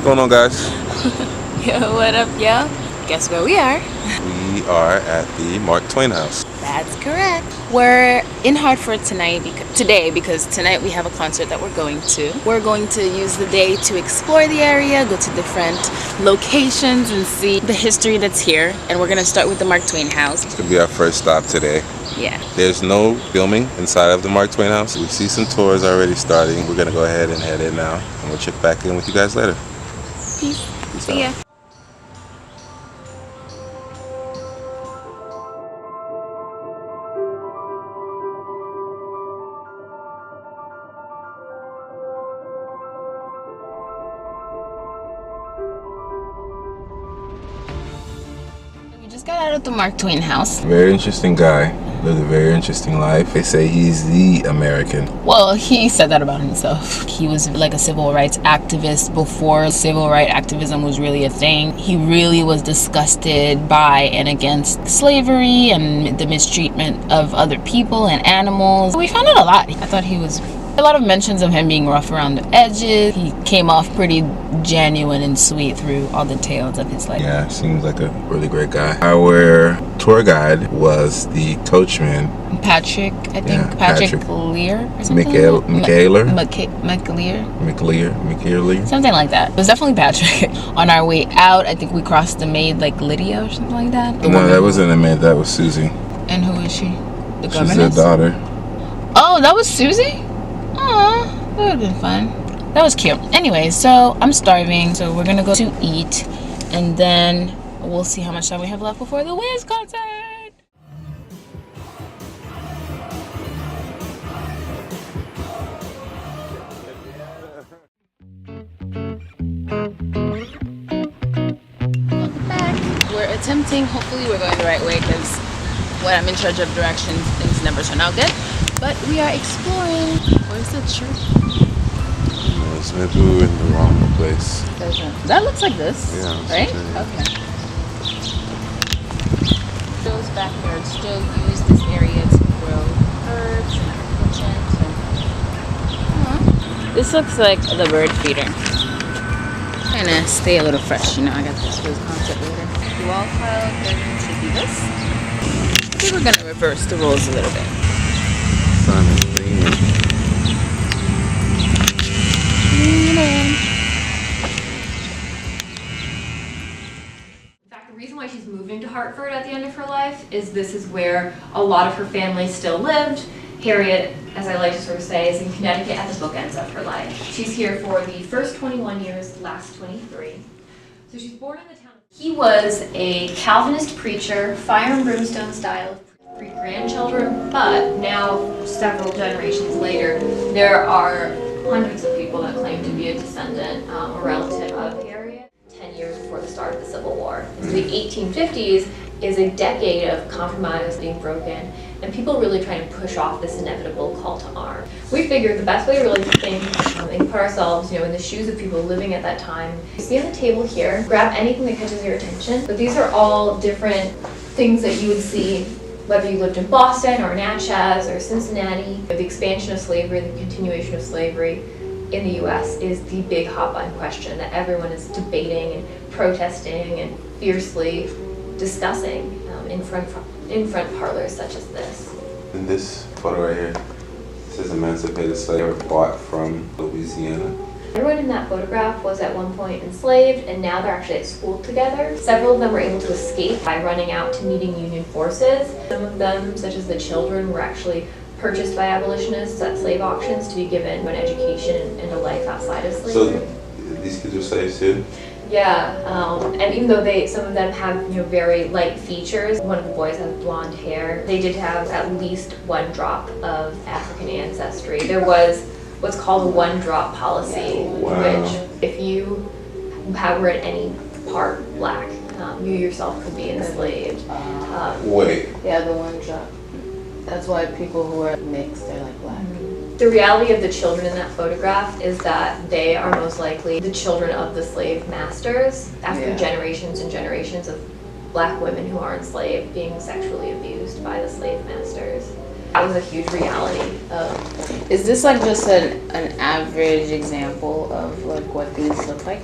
going on, guys? Yo, what up, yo? Guess where we are? We are at the Mark Twain House. That's correct. We're in Hartford today because tonight we have a concert that we're going to. We're going to use the day to explore the area, go to different locations and see the history that's here. And we're gonna start with the Mark Twain House. It's gonna be our first stop today. Yeah. There's no filming inside of the Mark Twain House. We see some tours already starting. We're gonna go ahead and head in now, and we'll check back in with you guys later. Peace. See ya. Just got out of the Mark Twain House. Very interesting guy. Lived a very interesting life. They say he's the American. Well, he said that about himself. He was like a civil rights activist before civil rights activism was really a thing. He really was disgusted by and against slavery and the mistreatment of other people and animals. We found out a lot. I thought he was a lot of mentions of him being rough around the edges. He came off pretty genuine and sweet through all the tales of his life. Yeah, seems like a really great guy. Our tour guide was the coachman. Patrick, I think. Yeah, Patrick Lear or something. McAleer? McAleer. Something like that. It was definitely Patrick. On our way out, I think we crossed the maid like Lydia or something like that. No, that wasn't a maid. That was Susie. And who is she? The governess? She's their daughter. Oh, that was Susie? Aw, that would have been fun. That was cute. Anyway, so I'm starving, so we're gonna go to eat, and then we'll see how much time we have left before the Wiz concert. Welcome back. We're attempting, hopefully we're going the right way, because when I'm in charge of directions, things never turn out good. But we are exploring. Where's the church? Maybe we were in the wrong place. That looks like this, yeah, right? Okay. Stowe's backyard. Stowe used this area to grow herbs and kitchens. This looks like the bird feeder. Trying to stay a little fresh, you know. I got this concert later. The wall tile curtain should be this. I think we're gonna reverse the roles a little bit. Sun is beaming. In fact, the reason why she's moving to Hartford at the end of her life is this is where a lot of her family still lived. Harriet, as I like to sort of say, is in Connecticut at the bookends of her life. She's here for the first 21 years, last 23. So she's born in the town. He was a Calvinist preacher, fire and brimstone style, three grandchildren, but now, several generations later, there are hundreds of people that claim to be a descendant or relative of Harriet. 10 years before the start of the Civil War. So the 1850s is a decade of compromise being broken, and people really trying to push off this inevitable call to arms. We figured the best way really to think and put ourselves, in the shoes of people living at that time. You see on the table here, grab anything that catches your attention. But these are all different things that you would see whether you lived in Boston or Natchez or Cincinnati. The expansion of slavery, the continuation of slavery in the US is the big hot button question that everyone is debating and protesting and fiercely discussing in front parlors such as this. In this photo right here, it says emancipated slaves were bought from Louisiana. Everyone in that photograph was at one point enslaved, and now they're actually at school together. Several of them were able to escape by running out to meeting Union forces. Some of them, such as the children, were actually purchased by abolitionists at slave auctions to be given an education and a life outside of slavery. So these kids were slaves too? Yeah, and even though some of them have very light features, one of the boys has blonde hair, they did have at least one drop of African ancestry. There was what's called a one-drop policy, which if you were at any part black, you yourself could be enslaved. Wait. Yeah, the one drop. That's why people who are mixed, they're like black. The reality of the children in that photograph is that they are most likely the children of the slave masters after generations and generations of black women who are enslaved being sexually abused by the slave masters. That was a huge reality of... Is this like just an average example of like what these look like?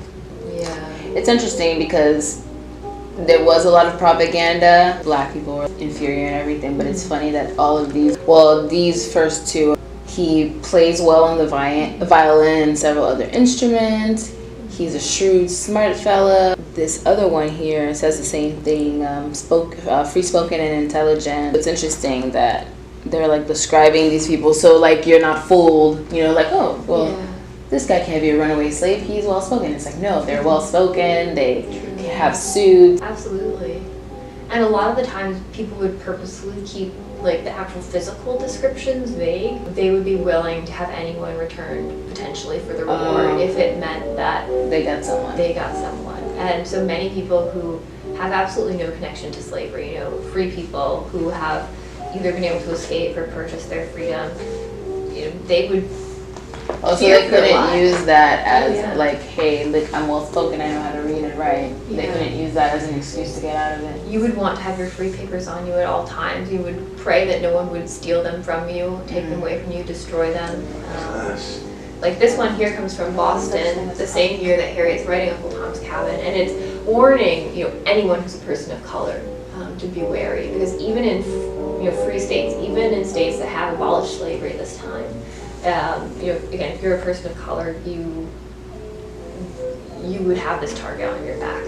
Yeah. It's interesting because there was a lot of propaganda. Black people were inferior and everything, but it's funny that all of these first two, he plays well on the violin and several other instruments. He's a shrewd, smart fella. This other one here says the same thing, free-spoken and intelligent. It's interesting that they're like describing these people so like you're not fooled, you know, like, oh, well, this guy can't be a runaway slave, he's well-spoken. It's like, no, they're well-spoken, they have suits. Absolutely. And a lot of the times people would purposely keep like the actual physical descriptions vague. They would be willing to have anyone returned potentially for the reward if it meant that they got someone. And so many people who have absolutely no connection to slavery, you know, free people who have either been able to escape or purchase their freedom, you know, they would so they couldn't use that as like, hey, look, I'm well spoken, I know how to read and write. They couldn't use that as an excuse to get out of it. You would want to have your free papers on you at all times. You would pray that no one would steal them from you, take them away from you, destroy them. Like this one here comes from Boston, the same year that Harriet's writing Uncle Tom's Cabin, and it's warning, you know, anyone who's a person of color to be wary, because even in free states, even in states that have abolished slavery at this time, you know, again, if you're a person of color, you would have this target on your back,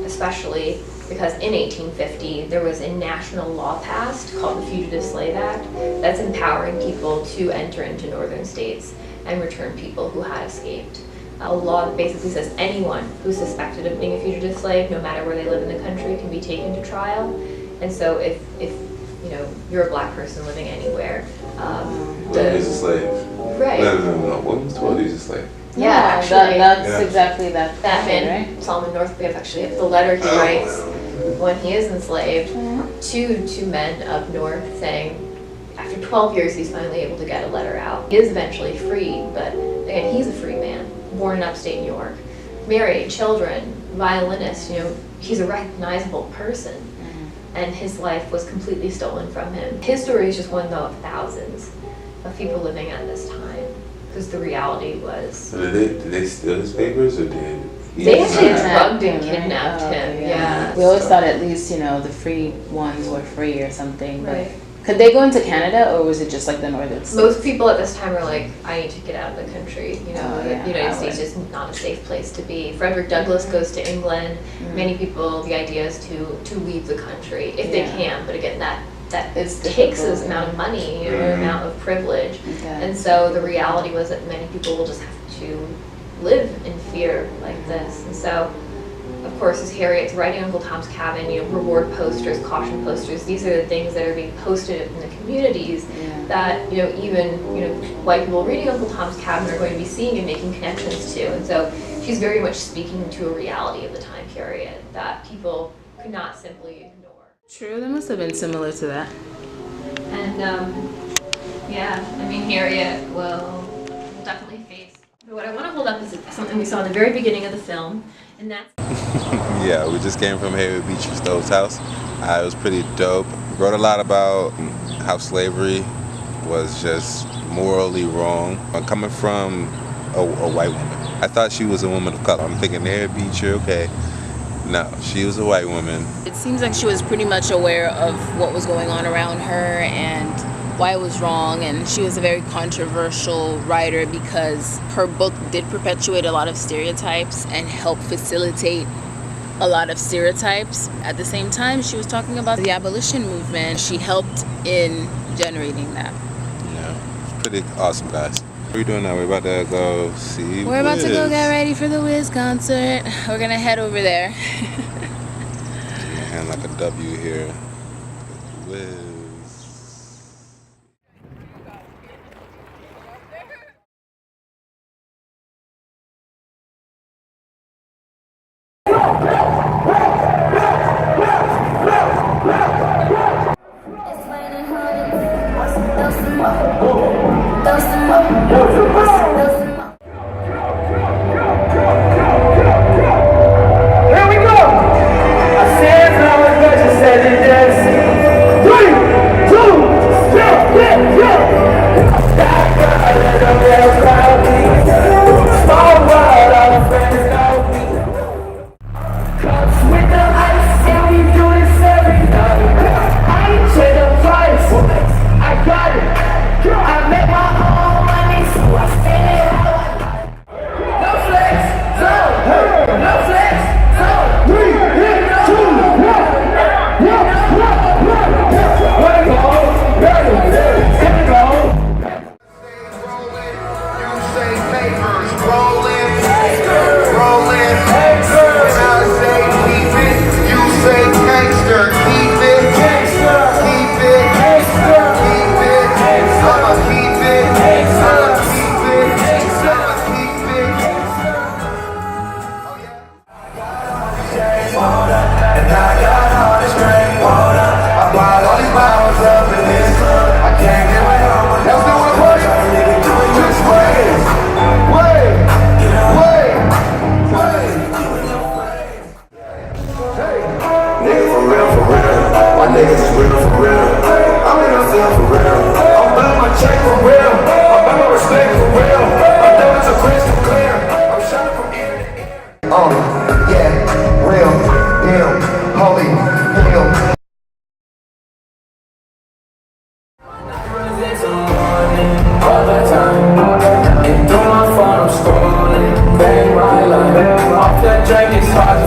especially because in 1850 there was a national law passed called the Fugitive Slave Act that's empowering people to enter into northern states and return people who had escaped. A law that basically says anyone who's suspected of being a fugitive slave, no matter where they live in the country, can be taken to trial. And so if you know, you're a black person living anywhere, he's a slave. Right. No. What was told he's a slave? Yeah, actually, that's exactly that man, right? Solomon Northway, actually, the letter he writes when he is enslaved to two men up north, saying after 12 years he's finally able to get a letter out. He is eventually freed, but again, he's a free man, born in upstate New York, married, children, violinist, you know, he's a recognizable person. And his life was completely stolen from him. His story is just one, though, of thousands of people living at this time, because the reality was... So did they steal his papers, or did they actually drugged and kidnapped him? Yeah. We always thought at least, you know, the free ones were free or something. Right. Could they go into Canada, or was it just like the northern states? Most people at this time are like, I need to get out of the country. You know, yeah, the United States is not a safe place to be. Frederick Douglass goes to England. Many people, the idea is to leave the country if they can. But again, that takes this amount of money, you know, an amount of privilege. And so the reality was that many people will just have to live in fear like this. And so, of course, as Harriet's writing Uncle Tom's Cabin, you know, reward posters, caution posters, these are the things that are being posted in the communities that, you know, even, you know, white people reading Uncle Tom's Cabin are going to be seeing and making connections to. And so she's very much speaking to a reality of the time period that people could not simply ignore. True, that must have been similar to that. And, yeah, I mean, Harriet will definitely face. But what I want to hold up is something we saw in the very beginning of the film, and that's... Yeah, we just came from Harriet Beecher Stowe's house. It was pretty dope. We wrote a lot about how slavery was just morally wrong. Coming from a white woman. I thought she was a woman of color. I'm thinking Harriet Beecher, okay. No, she was a white woman. It seems like she was pretty much aware of what was going on around her and why it was wrong, and she was a very controversial writer because her book did perpetuate a lot of stereotypes and help facilitate a lot of stereotypes. At the same time, she was talking about the abolition movement. She helped in generating that. Yeah, it's pretty awesome, guys. What are we doing now? We're about to go see We're about to go get ready for the Wiz concert. We're gonna head over there. And like a W here. Wiz. Here we go! I said I was good, you said it, yes. 3, niggas is real for real. I'm in a field for real. I'm building my check for real. I'm building my respect for real. My diamonds are crystal clear. I'm shining from ear to ear. Yeah, real, deal, holy, heal. All the time, and through my phone I'm scrolling, bang my line. Off that drink, it's hard to